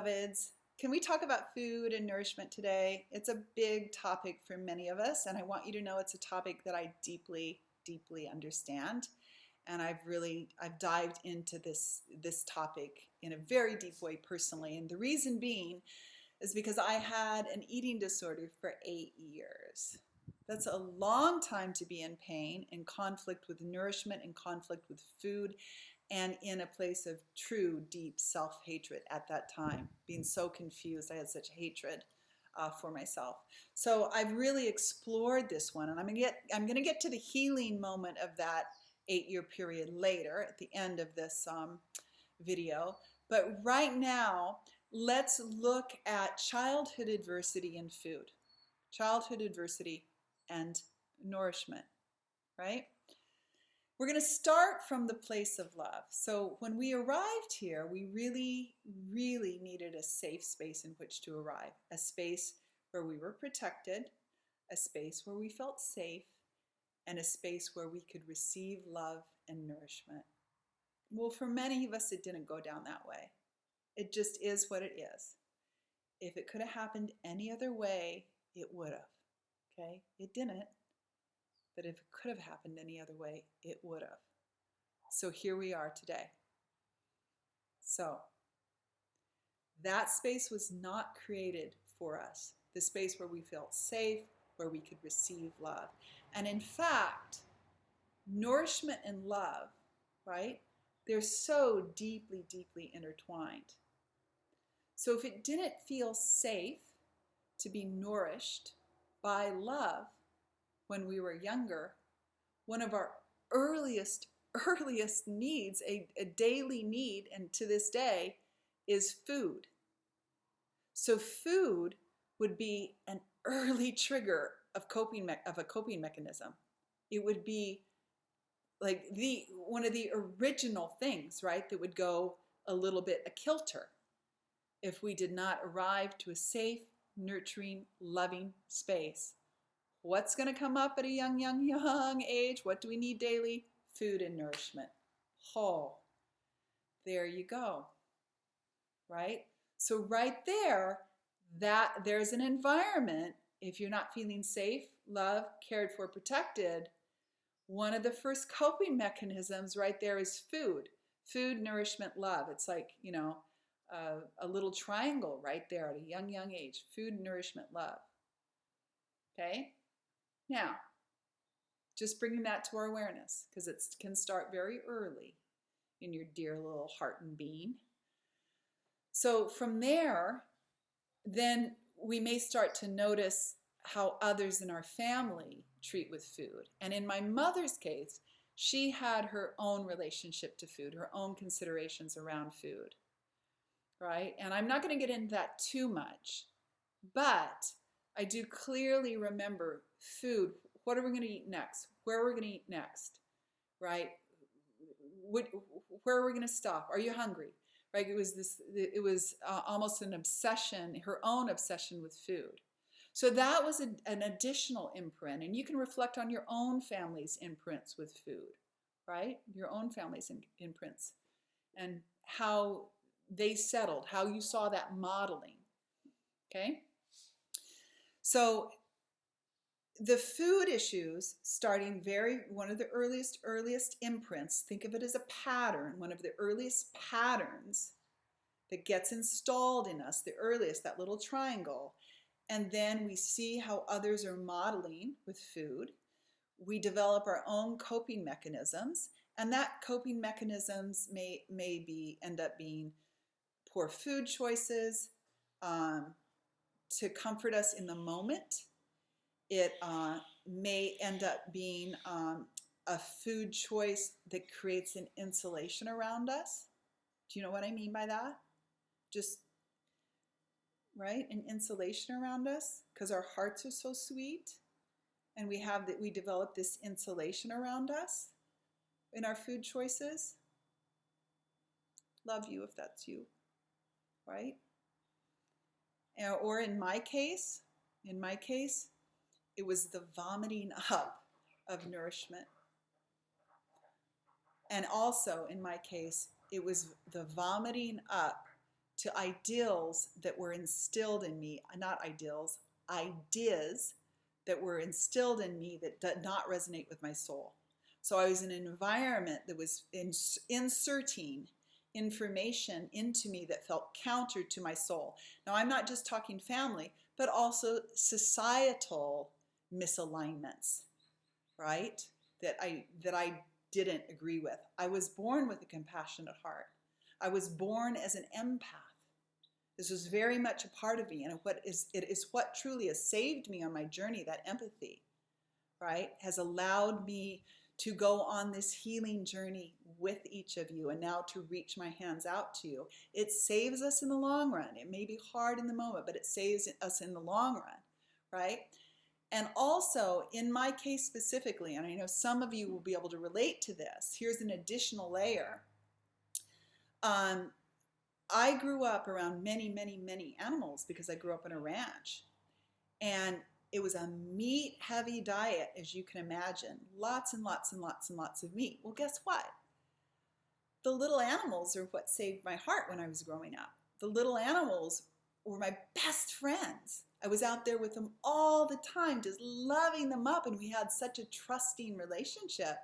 beloveds. Can we talk about food and nourishment today? It's a big topic for many of us, and I want you to know it's a topic that I deeply, deeply understand. And I've dived into this topic in a very deep way personally. And the reason being is because I had an eating disorder for 8 years. That's a long time to be in pain, in conflict with nourishment, in conflict with food, and in a place of true, deep self-hatred at that time, being so confused. I had such hatred for myself. So I've really explored this one, and I'm gonna get to the healing moment of that 8-year period later at the end of this video. But right now, let's look at childhood adversity in food, childhood adversity and nourishment, right? We're going to start from the place of love. So when we arrived here, we really, really needed a safe space in which to arrive, a space where we were protected, a space where we felt safe, and a space where we could receive love and nourishment. Well, for many of us, it didn't go down that way. It just is what it is. If it could have happened any other way, it would have. Okay? It didn't. But if it could have happened any other way, it would have. So here we are today. So that space was not created for us. The space where we felt safe, where we could receive love. And in fact, nourishment and love, right? They're so deeply, deeply intertwined. So if it didn't feel safe to be nourished by love, when we were younger, one of our earliest needs, a daily need, and to this day, is food. So food would be an early trigger of a coping mechanism. It would be like one of the original things, right, that would go a little bit a kilter if we did not arrive to a safe, nurturing, loving space. What's going to come up at a young age? What do we need daily? Food and nourishment. Oh, there you go. Right? So right there, there's an environment. If you're not feeling safe, loved, cared for, protected, one of the first coping mechanisms right there is food. Food, nourishment, love. It's like, a little triangle right there at a young age. Food, nourishment, love. Okay? Now, just bringing that to our awareness, because it can start very early in your dear little heart and being. So from there, then we may start to notice how others in our family treat with food. And in my mother's case, she had her own relationship to food, her own considerations around food, right? And I'm not going to get into that too much, but I do clearly remember food. What are we going to eat next? Where are we going to eat next? Right? Where are we going to stop? Are you hungry? Right? It was almost an obsession, her own obsession with food. So that was an additional imprint. And you can reflect on your own family's imprints with food, right? Your own family's imprints and how they settled, how you saw that modeling. Okay? So the food issues, starting one of the earliest imprints, think of it as a pattern, one of the earliest patterns that gets installed in us, the earliest, that little triangle. And then we see how others are modeling with food. We develop our own coping mechanisms, and that coping mechanisms may end up being poor food choices to comfort us in the moment. It may end up being a food choice that creates an insulation around us. Do you know what I mean by that? Just, right? An insulation around us because our hearts are so sweet and we develop this insulation around us in our food choices. Love you if that's you, right? Or in my case, it was the vomiting up of nourishment. And also, in my case, it was the vomiting up to ideals that were instilled in me, not ideals, ideas that were instilled in me that did not resonate with my soul. So I was in an environment that was inserting information into me that felt counter to my soul. Now, I'm not just talking family, but also societal misalignments, right? That I didn't agree with. I was born with a compassionate heart. I was born as an empath. This was very much a part of me, and it is what truly has saved me on my journey. That empathy, right, has allowed me to go on this healing journey with each of you, and now to reach my hands out to you. It saves us in the long run. It may be hard in the moment, but it saves us in the long run, right? And also, in my case specifically, and I know some of you will be able to relate to this, here's an additional layer. I grew up around many, many, many animals because I grew up on a ranch. And it was a meat-heavy diet, as you can imagine. Lots and lots and lots and lots of meat. Well, guess what? The little animals are what saved my heart when I was growing up. The little animals were my best friends. I was out there with them all the time, just loving them up, and we had such a trusting relationship.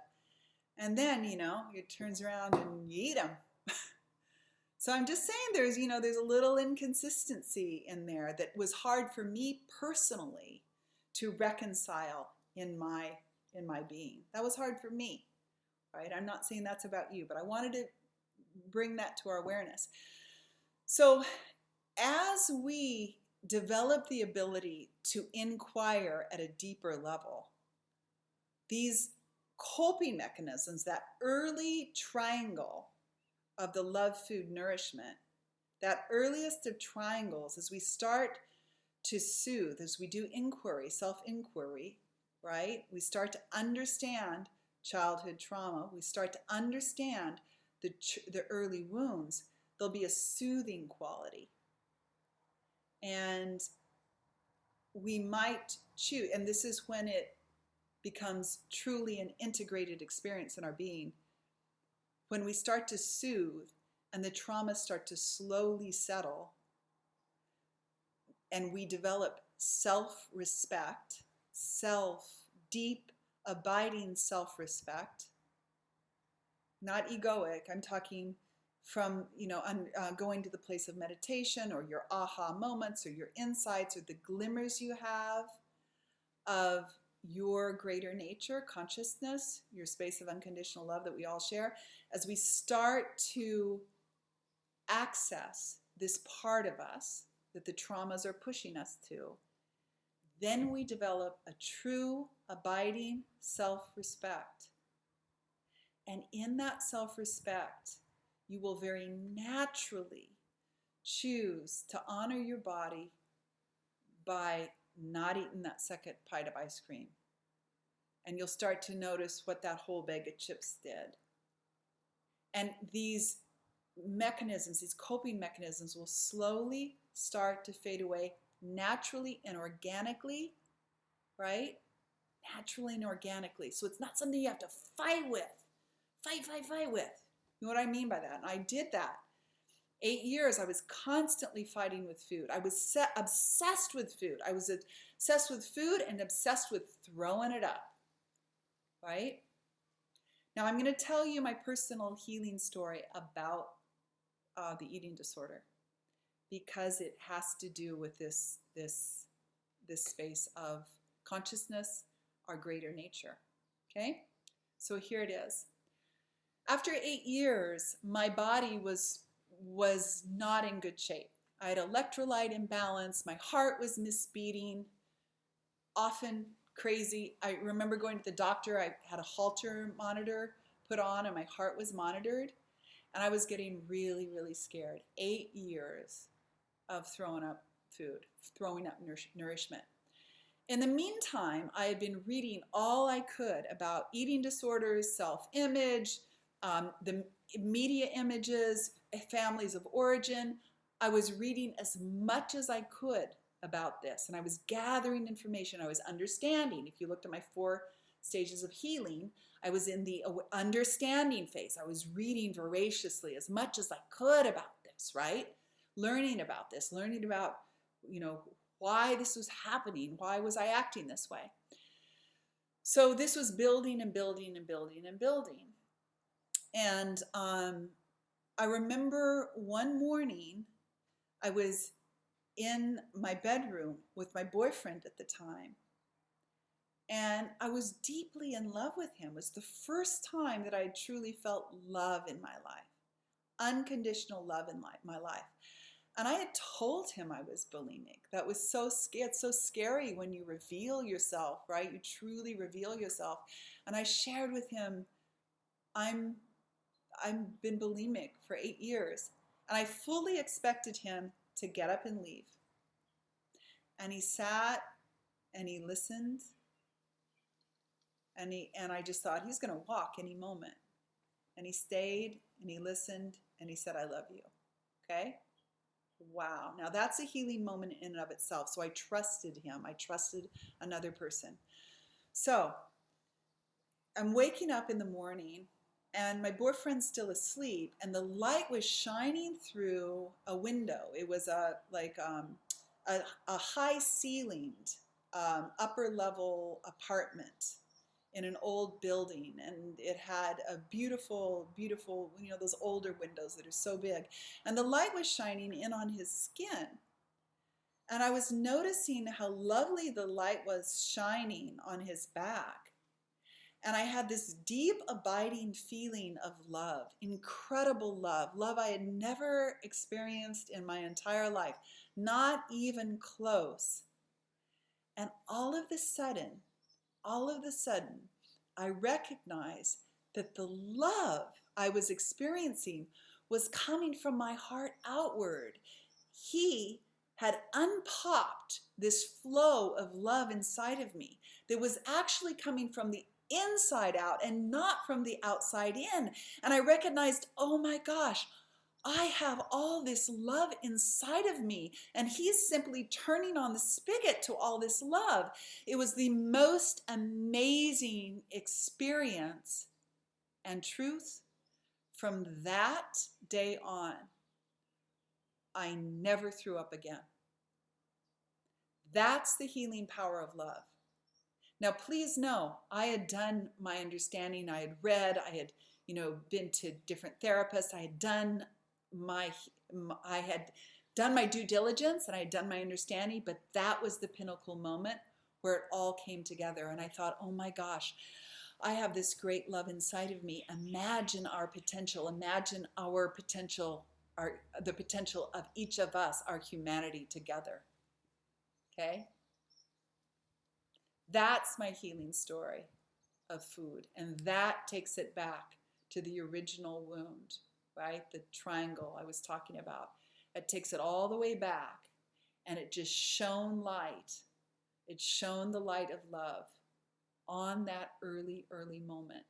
And then, it turns around and you eat them. So I'm just saying there's a little inconsistency in there that was hard for me personally to reconcile in my being. That was hard for me, right? I'm not saying that's about you, but I wanted to bring that to our awareness. So as we develop the ability to inquire at a deeper level, these coping mechanisms, that early triangle of the love, food, nourishment, that earliest of triangles, as we start to soothe, as we do inquiry, self-inquiry, right? We start to understand childhood trauma. We start to understand the early wounds. There'll be a soothing quality. And we might choose, and this is when it becomes truly an integrated experience in our being, when we start to soothe and the traumas start to slowly settle, and we develop self-respect, deep, abiding self-respect, not egoic. I'm talking from, going to the place of meditation, or your aha moments, or your insights, or the glimmers you have of your greater nature, consciousness, your space of unconditional love that we all share. As we start to access this part of us that the traumas are pushing us to, then we develop a true, abiding self-respect. And in that self-respect, you will very naturally choose to honor your body by not eating that second pint of ice cream. And you'll start to notice what that whole bag of chips did. And these mechanisms, these coping mechanisms, will slowly start to fade away naturally and organically, right? Naturally and organically. So it's not something you have to fight with. Fight with. You know what I mean by that? And I did that. 8 years, I was constantly fighting with food. I was obsessed with food. I was obsessed with food and obsessed with throwing it up, right? Now, I'm going to tell you my personal healing story about the eating disorder, because it has to do with this space of consciousness, our greater nature, okay? So here it is. After 8 years, my body was not in good shape. I had electrolyte imbalance. My heart was misbeating, often crazy. I remember going to the doctor. I had a Holter monitor put on, and my heart was monitored. And I was getting really, really scared. 8 years of throwing up food, throwing up nourishment. In the meantime, I had been reading all I could about eating disorders, self-image, the media images, families of origin. I was reading as much as I could about this, and I was gathering information. I was understanding. If you looked at my 4 stages of healing, I was in the understanding phase. I was reading voraciously as much as I could about this, right? learning about this, learning about, you know, why this was happening. Why was I acting this way? So this was building and building and building and building. And I remember one morning I was in my bedroom with my boyfriend at the time. And I was deeply in love with him. It was the first time that I truly felt love in my life, unconditional love in my life. And I had told him I was bulimic. That was so scary. It's so scary when you reveal yourself, right? You truly reveal yourself. And I shared with him, I've been bulimic for 8 years. And I fully expected him to get up and leave. And he sat and he listened. And I just thought, he's going to walk any moment. And he stayed and he listened and he said, I love you. Okay? Wow. Now that's a healing moment in and of itself. So I trusted him. I trusted another person. So I'm waking up in the morning and my boyfriend's still asleep and the light was shining through a window. It was a high ceilinged upper level apartment in an old building, and it had a beautiful, beautiful, you know, those older windows that are so big. And the light was shining in on his skin. And I was noticing how lovely the light was shining on his back. And I had this deep, abiding feeling of love, incredible love, love I had never experienced in my entire life, not even close. And all of a sudden, I recognized that the love I was experiencing was coming from my heart outward. He had unpopped this flow of love inside of me that was actually coming from the inside out and not from the outside in. And I recognized, oh my gosh, I have all this love inside of me, and he's simply turning on the spigot to all this love. It was the most amazing experience and truth. From that day on, I never threw up again. That's the healing power of love. Now, please know, I had done my understanding. I had read, I had, been to different therapists. I had done my due diligence and I had done my understanding, but that was the pinnacle moment where it all came together. And I thought, oh my gosh, I have this great love inside of me. Imagine our potential. Imagine our potential, the potential of each of us, our humanity together. Okay? That's my healing story of food. And that takes it back to the original wound, right? The triangle I was talking about. It takes it all the way back, and it just shone light. It shone the light of love on that early, early moment.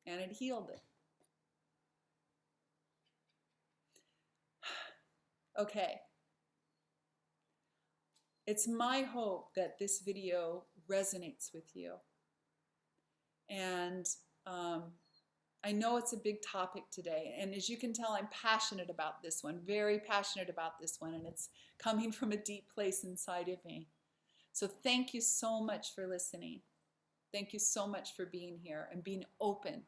And it healed it. Okay. It's my hope that this video resonates with you. And I know it's a big topic today. And as you can tell, I'm passionate about this one, very passionate about this one. And it's coming from a deep place inside of me. So thank you so much for listening. Thank you so much for being here and being open.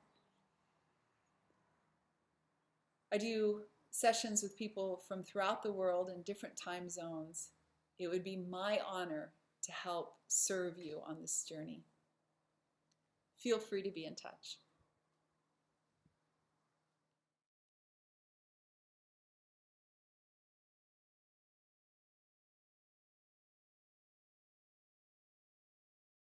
I do sessions with people from throughout the world in different time zones. It would be my honor to help serve you on this journey. Feel free to be in touch.